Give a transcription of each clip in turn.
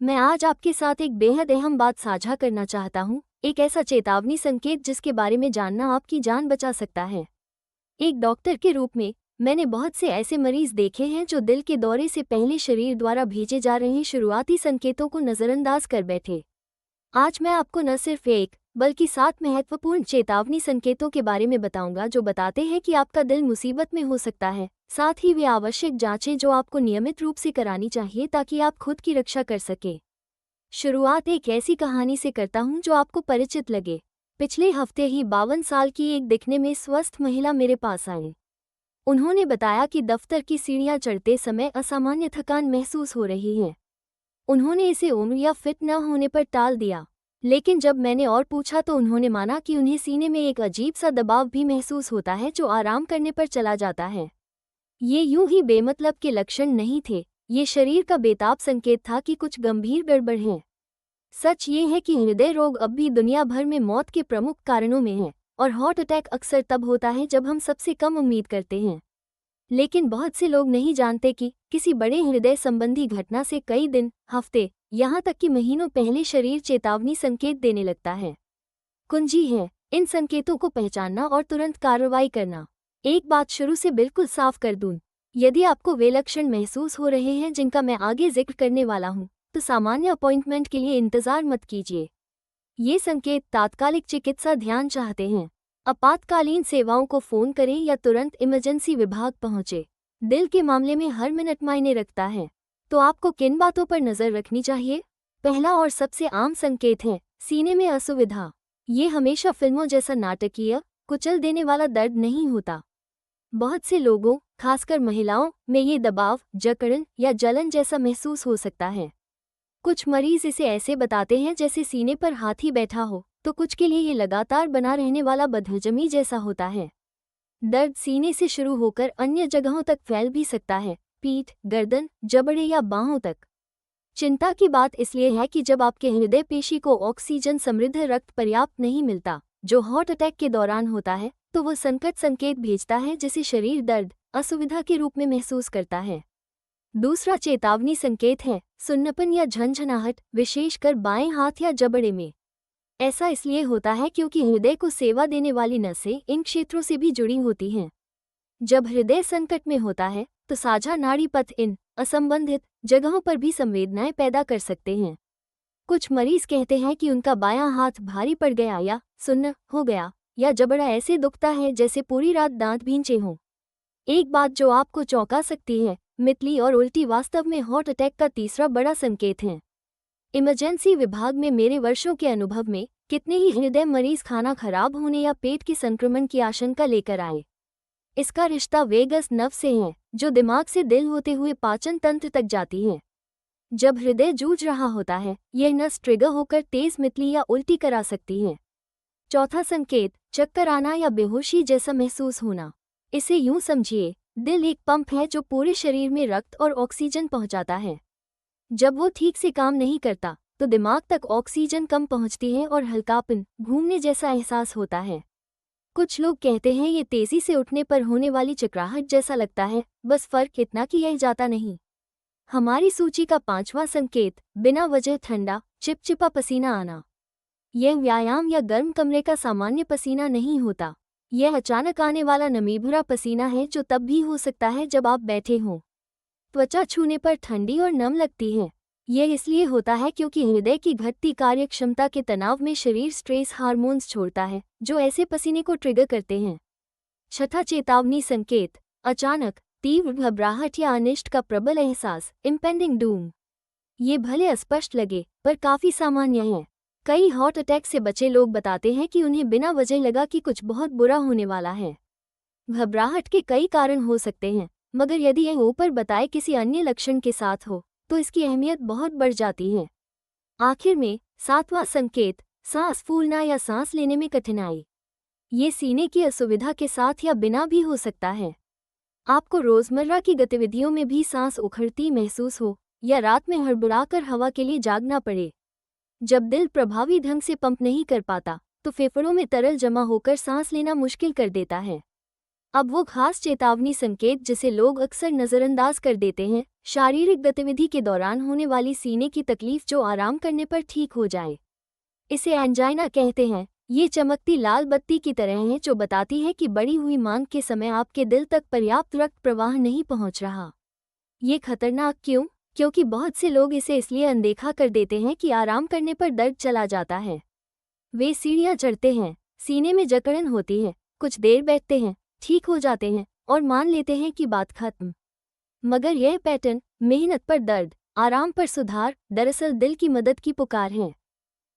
मैं आज आपके साथ एक बेहद अहम बात साझा करना चाहता हूँ, एक ऐसा चेतावनी संकेत जिसके बारे में जानना आपकी जान बचा सकता है। एक डॉक्टर के रूप में मैंने बहुत से ऐसे मरीज देखे हैं जो दिल के दौरे से पहले शरीर द्वारा भेजे जा रहे शुरुआती संकेतों को नज़रअंदाज कर बैठे। आज मैं आपको न सिर्फ एक बल्कि 7 महत्वपूर्ण चेतावनी संकेतों के बारे में बताऊंगा जो बताते हैं कि आपका दिल मुसीबत में हो सकता है। साथ ही वे आवश्यक जांचें जो आपको नियमित रूप से करानी चाहिए ताकि आप खुद की रक्षा कर सकें। शुरुआत एक ऐसी कहानी से करता हूं जो आपको परिचित लगे। पिछले हफ्ते ही 52 साल की एक दिखने में स्वस्थ महिला मेरे पास आई। उन्होंने बताया कि दफ्तर की सीढ़ियां चढ़ते समय असामान्य थकान महसूस हो रही है। उन्होंने इसे उम्र या फिट न होने पर टाल दिया, लेकिन जब मैंने और पूछा तो उन्होंने माना कि उन्हें सीने में एक अजीब सा दबाव भी महसूस होता है जो आराम करने पर चला जाता है। ये यूं ही बेमतलब के लक्षण नहीं थे, ये शरीर का बेताब संकेत था कि कुछ गंभीर गड़बड़ है। सच ये है कि हृदय रोग अब भी दुनिया भर में मौत के प्रमुख कारणों में है, और हार्ट अटैक अक्सर तब होता है जब हम सबसे कम उम्मीद करते हैं। लेकिन बहुत से लोग नहीं जानते कि किसी बड़े हृदय संबंधी घटना से कई दिन, हफ्ते, यहाँ तक कि महीनों पहले शरीर चेतावनी संकेत देने लगता है। कुंजी है इन संकेतों को पहचानना और तुरंत कार्रवाई करना। एक बात शुरू से बिल्कुल साफ कर दूं, यदि आपको वे लक्षण महसूस हो रहे हैं जिनका मैं आगे जिक्र करने वाला हूं, तो सामान्य अपॉइंटमेंट के लिए इंतजार मत कीजिए। ये संकेत तात्कालिक चिकित्सा ध्यान चाहते हैं। आपातकालीन सेवाओं को फ़ोन करें या तुरंत इमरजेंसी विभाग पहुंचे। दिल के मामले में हर मिनट मायने रखता है। तो आपको किन बातों पर नज़र रखनी चाहिए? पहला और सबसे आम संकेत है सीने में असुविधा। ये हमेशा फिल्मों जैसा नाटकीय, कुचल देने वाला दर्द नहीं होता। बहुत से लोगों, खासकर महिलाओं, में ये दबाव, जकड़न या जलन जैसा महसूस हो सकता है। कुछ मरीज इसे ऐसे बताते हैं जैसे सीने पर हाथी बैठा हो, तो कुछ के लिए ये लगातार बना रहने वाला बदहजमी जैसा होता है। दर्द सीने से शुरू होकर अन्य जगहों तक फैल भी सकता है, पीठ, गर्दन, जबड़े या बाहों तक। चिंता की बात इसलिए है कि जब आपके हृदय पेशी को ऑक्सीजन समृद्ध रक्त पर्याप्त नहीं मिलता, जो हार्ट अटैक के दौरान होता है, तो वो संकट संकेत भेजता है जिसे शरीर दर्द, असुविधा के रूप में महसूस करता है। दूसरा चेतावनी संकेत है सुन्नपन या झंझनाहट, विशेषकर बाएं हाथ या जबड़े में। ऐसा इसलिए होता है क्योंकि हृदय को सेवा देने वाली नसें इन क्षेत्रों से भी जुड़ी होती हैं। जब हृदय संकट में होता है तो साझा नाड़ी पथ इन असंबंधित जगहों पर भी संवेदनाएं पैदा कर सकते हैं। कुछ मरीज कहते हैं कि उनका बायां हाथ भारी पड़ गया या सुन्न हो गया, या जबड़ा ऐसे दुखता है जैसे पूरी रात दांत भींचे हों। एक बात जो आपको चौंका सकती है, मितली और उल्टी वास्तव में हार्ट अटैक का तीसरा बड़ा संकेत हैं। इमरजेंसी विभाग में मेरे वर्षों के अनुभव में कितने ही हृदय मरीज खाना खराब होने या पेट के संक्रमण की आशंका लेकर आए। इसका रिश्ता वेगस नर्व से है, जो दिमाग से दिल होते हुए पाचन तंत्र तक जाती है। जब हृदय जूझ रहा होता है, यह नस ट्रिगर होकर तेज मितली या उल्टी करा सकती है। चौथा संकेत, चक्कर आना या बेहोशी जैसा महसूस होना। इसे यूं समझिए, दिल एक पंप है जो पूरे शरीर में रक्त और ऑक्सीजन पहुंचाता है। जब वो ठीक से काम नहीं करता, तो दिमाग तक ऑक्सीजन कम पहुंचती है और हल्कापन, घूमने जैसा एहसास होता है। कुछ लोग कहते हैं ये तेजी से उठने पर होने वाली चकराहट जैसा लगता है, बस फर्क इतना कि यह जाता नहीं। हमारी सूची का 5वां संकेत, बिना वजह ठंडा, चिपचिपा पसीना आना। यह व्यायाम या गर्म कमरे का सामान्य पसीना नहीं होता। यह अचानक आने वाला नमीभरा पसीना है जो तब भी हो सकता है जब आप बैठे हों। त्वचा छूने पर ठंडी और नम लगती है। यह इसलिए होता है क्योंकि हृदय की घटती कार्यक्षमता के तनाव में शरीर स्ट्रेस हार्मोन्स छोड़ता है, जो ऐसे पसीने को ट्रिगर करते हैं। छठा चेतावनी संकेत, अचानक, तीव्र घबराहट या अनिष्ट का प्रबल एहसास, इम्पेंडिंग डूम। ये भले अस्पष्ट लगे, पर काफी सामान्य है। कई हार्ट अटैक से बचे लोग बताते हैं कि उन्हें बिना वजह लगा कि कुछ बहुत बुरा होने वाला है। घबराहट के कई कारण हो सकते हैं, मगर यदि यह ऊपर बताए किसी अन्य लक्षण के साथ हो, तो इसकी अहमियत बहुत बढ़ जाती है। आखिर में, 7वां संकेत, सांस फूलना या सांस लेने में कठिनाई। ये सीने की असुविधा के साथ या बिना भी हो सकता है। आपको रोजमर्रा की गतिविधियों में भी सांस उखड़ती महसूस हो, या रात में हड़बड़ाकर हवा के लिए जागना पड़े। जब दिल प्रभावी ढंग से पंप नहीं कर पाता, तो फेफड़ों में तरल जमा होकर सांस लेना मुश्किल कर देता है। अब वो खास चेतावनी संकेत जिसे लोग अक्सर नज़रअंदाज कर देते हैं, शारीरिक गतिविधि के दौरान होने वाली सीने की तकलीफ जो आराम करने पर ठीक हो जाए। इसे एंजाइना कहते हैं। ये चमकती लाल बत्ती की तरह है जो बताती है कि बढ़ी हुई मांग के समय आपके दिल तक पर्याप्त रक्त प्रवाह नहीं पहुंच रहा। ये खतरनाक क्यों? क्योंकि बहुत से लोग इसे इसलिए अनदेखा कर देते हैं कि आराम करने पर दर्द चला जाता है। वे सीढ़ियाँ चढ़ते हैं, सीने में जकड़न होती है, कुछ देर बैठते हैं, ठीक हो जाते हैं और मान लेते हैं कि बात खत्म। मगर यह पैटर्न, मेहनत पर दर्द, आराम पर सुधार, दरअसल दिल की मदद की पुकार है।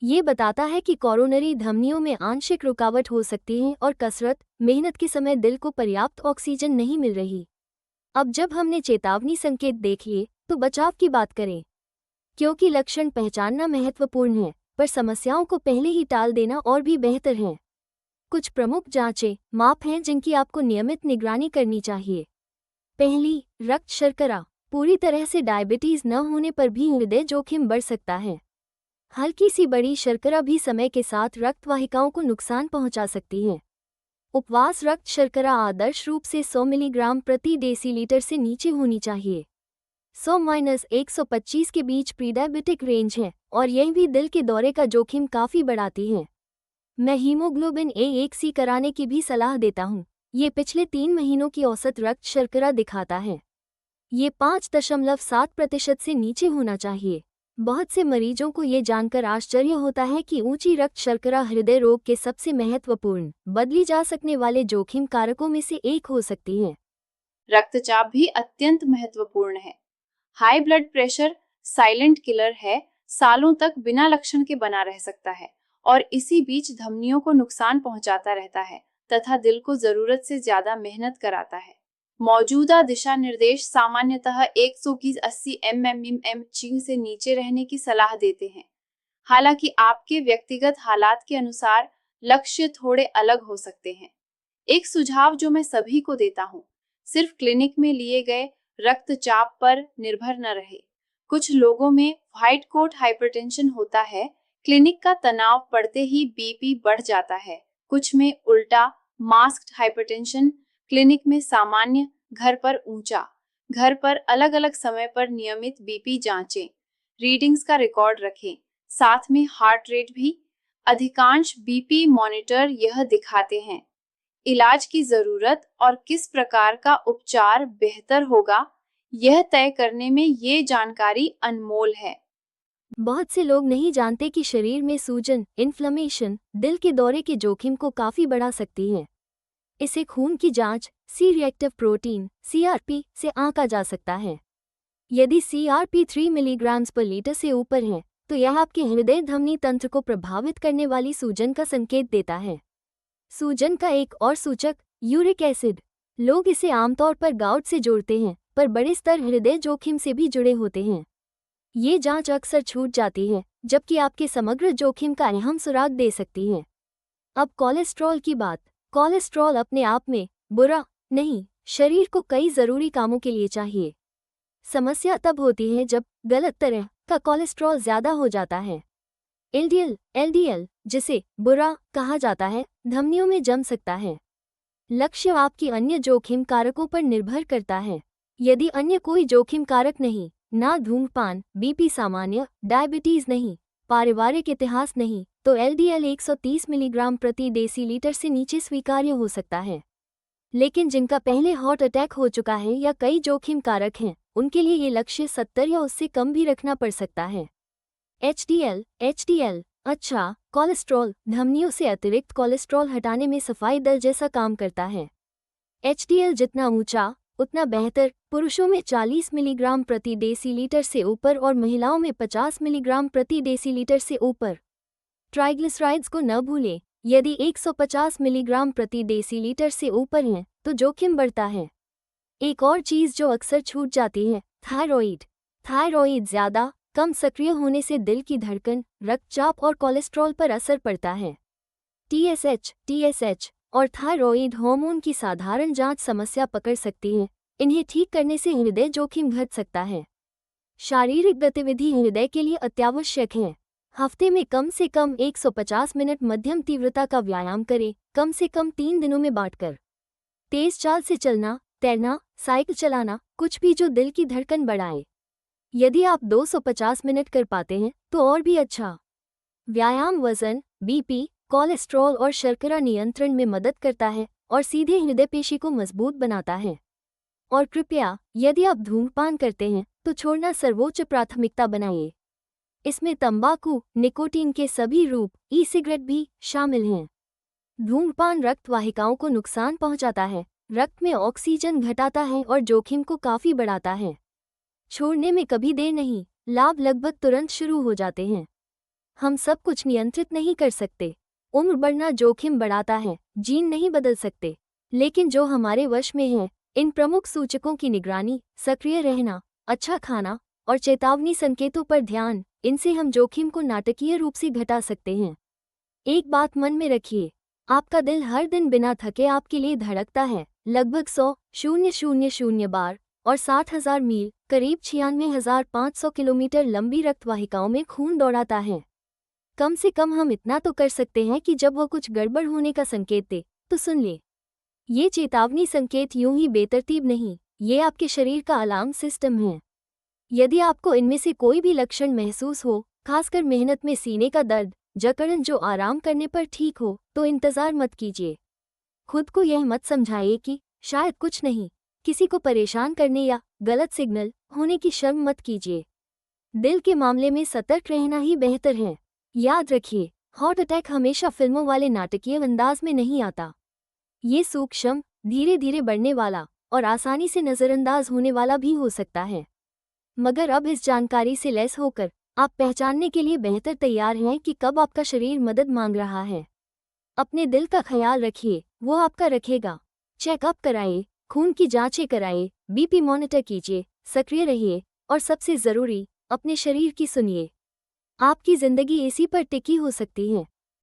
ये बताता है कि कोरोनरी धमनियों में आंशिक रुकावट हो सकती है और कसरत, मेहनत के समय दिल को पर्याप्त ऑक्सीजन नहीं मिल रही। अब जब हमने चेतावनी संकेत देख लिए, तो बचाव की बात करें। क्योंकि लक्षण पहचानना महत्वपूर्ण है, पर समस्याओं को पहले ही टाल देना और भी बेहतर है। कुछ प्रमुख जांचें, माप हैं जिनकी आपको नियमित निगरानी करनी चाहिए। पहली, रक्त शर्करा। पूरी तरह से डायबिटीज न होने पर भी हृदय जोखिम बढ़ सकता है। हल्की सी बड़ी शर्करा भी समय के साथ रक्त वाहिकाओं को नुकसान पहुंचा सकती है। उपवास रक्त शर्करा आदर्श रूप से 100 मिलीग्राम प्रति डेसीलीटर से नीचे होनी चाहिए। 100-125 के बीच प्रीडायबिटिक रेंज है और यह भी दिल के दौरे का जोखिम काफ़ी बढ़ाती है। मैं हीमोग्लोबिन A1C कराने की भी सलाह देता हूँ। ये पिछले 3 महीनों की औसत रक्त शर्करा दिखाता है। ये 5.7% से नीचे होना चाहिए। बहुत से मरीजों को ये जानकर आश्चर्य होता है कि ऊंची रक्त शर्करा हृदय रोग के सबसे महत्वपूर्ण, बदली जा सकने वाले जोखिम कारकों में से एक हो सकती है। रक्तचाप भी अत्यंत महत्वपूर्ण है। High blood pressure silent killer है, सालों तक बिना लक्षण के बना रह सकता है और इसी बीच धमनियों को नुकसान पहुंचाता रहता है तथा दिल को जरूरत से ज्यादा मेहनत कराता है। मौजूदा दिशा निर्देश सामान्यतः 100 की 80 mmHg से नीचे रहने की सलाह देते हैं। हालांकि आपके व्यक्तिगत हालात के अनुसार लक्ष्य थोड़े अलग हो सकते हैं। एक सुझाव जो मैं सभी को देता हूँ, सिर्फ क्लिनिक में लिए गए रक्तचाप पर निर्भर न रहे। कुछ लोगों में व्हाइट कोट हाइपरटेंशन होता है, क्लिनिक का तनाव पड़ते ही बीपी बढ़ जाता है। कुछ में उल्टा मास्क्ड हाइपरटेंशन, क्लिनिक में सामान्य, घर पर ऊंचा। घर पर अलग अलग समय पर नियमित बीपी जांचें, रीडिंग्स का रिकॉर्ड रखें, साथ में हार्ट रेट भी। अधिकांश बीपी मॉनिटर यह दिखाते हैं। इलाज की जरूरत और किस प्रकार का उपचार बेहतर होगा, यह तय करने में ये जानकारी अनमोल है। बहुत से लोग नहीं जानते कि शरीर में सूजन, इन्फ्लेमेशन, दिल के दौरे के जोखिम को काफ़ी बढ़ा सकती है। इसे खून की जांच, सी रिएक्टिव प्रोटीन (CRP) से आंका जा सकता है। यदि CRP 3 मिलीग्राम्स पर लीटर से ऊपर है, तो यह आपके हृदय धमनी तंत्र को प्रभावित करने वाली सूजन का संकेत देता है। सूजन का एक और सूचक, यूरिक एसिड। लोग इसे आमतौर पर गाउट से जोड़ते हैं, पर बड़े स्तर हृदय जोखिम से भी जुड़े होते हैं। ये जांच अक्सर छूट जाती है, जबकि आपके समग्र जोखिम का अहम सुराग दे सकती है। अब कोलेस्ट्रॉल की बात। कोलेस्ट्रॉल अपने आप में बुरा नहीं, शरीर को कई ज़रूरी कामों के लिए चाहिए। समस्या तब होती है जब गलत तरह का कोलेस्ट्रॉल ज़्यादा हो जाता है। LDL, जिसे बुरा कहा जाता है, धमनियों में जम सकता है। लक्ष्य आपकी अन्य जोखिम कारकों पर निर्भर करता है। यदि अन्य कोई जोखिम कारक नहीं, ना धूम्रपान, बीपी सामान्य, डायबिटीज नहीं, पारिवारिक इतिहास नहीं, तो LDL 130 मिलीग्राम प्रति डेसीलीटर से नीचे स्वीकार्य हो सकता है। लेकिन जिनका पहले हार्ट अटैक हो चुका है या कई जोखिम कारक हैं, उनके लिए ये लक्ष्य 70 या उससे कम भी रखना पड़ सकता है। HDL, अच्छा कोलेस्ट्रॉल धमनियों से अतिरिक्त कोलेस्ट्रॉल हटाने में सफाई दल जैसा काम करता है। HDL जितना ऊंचा उतना बेहतर। पुरुषों में 40 मिलीग्राम प्रति डेसीलीटर से ऊपर और महिलाओं में 50 मिलीग्राम प्रति डेसीलीटर से ऊपर। ट्राइग्लिसराइड्स को न भूलें, यदि 150 मिलीग्राम प्रति डेसीलीटर से ऊपर हैं, तो जोखिम बढ़ता है। एक और चीज़ जो अक्सर छूट जाती है, थायरॉइड ज़्यादा कम सक्रिय होने से दिल की धड़कन, रक्तचाप और कोलेस्ट्रॉल पर असर पड़ता है। TSH और थायरॉइड हार्मोन की साधारण जांच समस्या पकड़ सकती है। इन्हें ठीक करने से हृदय जोखिम घट सकता है। शारीरिक गतिविधि हृदय के लिए अत्यावश्यक है। हफ्ते में कम से कम 150 मिनट मध्यम तीव्रता का व्यायाम करें, कम से कम 3 दिनों में बांटकर। तेज चाल से चलना, तैरना, साइकिल चलाना, कुछ भी जो दिल की धड़कन बढ़ाए। यदि आप 250 मिनट कर पाते हैं तो और भी अच्छा। व्यायाम वजन, बीपी, कोलेस्ट्रॉल और शर्करा नियंत्रण में मदद करता है और सीधे हृदय पेशी को मजबूत बनाता है। और कृपया, यदि आप धूम्रपान करते हैं तो छोड़ना सर्वोच्च प्राथमिकता बनाइए। इसमें तंबाकू, निकोटीन के सभी रूप, ई सिगरेट भी शामिल हैं। धूम्रपान रक्त वाहिकाओं को नुकसान पहुंचाता है, रक्त में ऑक्सीजन घटाता है और जोखिम को काफी बढ़ाता है। छोड़ने में कभी देर नहीं, लाभ लगभग तुरंत शुरू हो जाते हैं। हम सब कुछ नियंत्रित नहीं कर सकते। उम्र बढ़ना जोखिम बढ़ाता है, जीन नहीं बदल सकते। लेकिन जो हमारे वश में है, इन प्रमुख सूचकों की निगरानी, सक्रिय रहना, अच्छा खाना और चेतावनी संकेतों पर ध्यान, इनसे हम जोखिम को नाटकीय रूप से घटा सकते हैं। एक बात मन में रखिए, आपका दिल हर दिन बिना थके आपके लिए धड़कता है, लगभग 100,000 बार, और 60,000 मील, करीब 96,500 किलोमीटर लंबी रक्तवाहिकाओं में खून दौड़ाता है। कम से कम हम इतना तो कर सकते हैं कि जब वो कुछ गड़बड़ होने का संकेत दे तो सुन ले। ये चेतावनी संकेत यूं ही बेतरतीब नहीं, ये आपके शरीर का अलार्म सिस्टम है। यदि आपको इनमें से कोई भी लक्षण महसूस हो, खासकर मेहनत में सीने का दर्द, जकड़न जो आराम करने पर ठीक हो, तो इंतजार मत कीजिए। खुद को यह मत समझाइए कि शायद कुछ नहीं, किसी को परेशान करने या गलत सिग्नल होने की शर्म मत कीजिए। दिल के मामले में सतर्क रहना ही बेहतर है। याद रखिए, हार्ट अटैक हमेशा फिल्मों वाले नाटकीय अंदाज में नहीं आता। ये सूक्ष्म, धीरे धीरे बढ़ने वाला और आसानी से नज़रअंदाज होने वाला भी हो सकता है। मगर अब इस जानकारी से लैस होकर आप पहचानने के लिए बेहतर तैयार हैं कि कब आपका शरीर मदद मांग रहा है। अपने दिल का ख्याल रखिए, वो आपका रखेगा। चेकअप कराइए, खून की जांचें कराइए, बीपी मॉनिटर कीजिए, सक्रिय रहिए और सबसे ज़रूरी, अपने शरीर की सुनिए। आपकी ज़िंदगी इसी पर टिकी हो सकती है।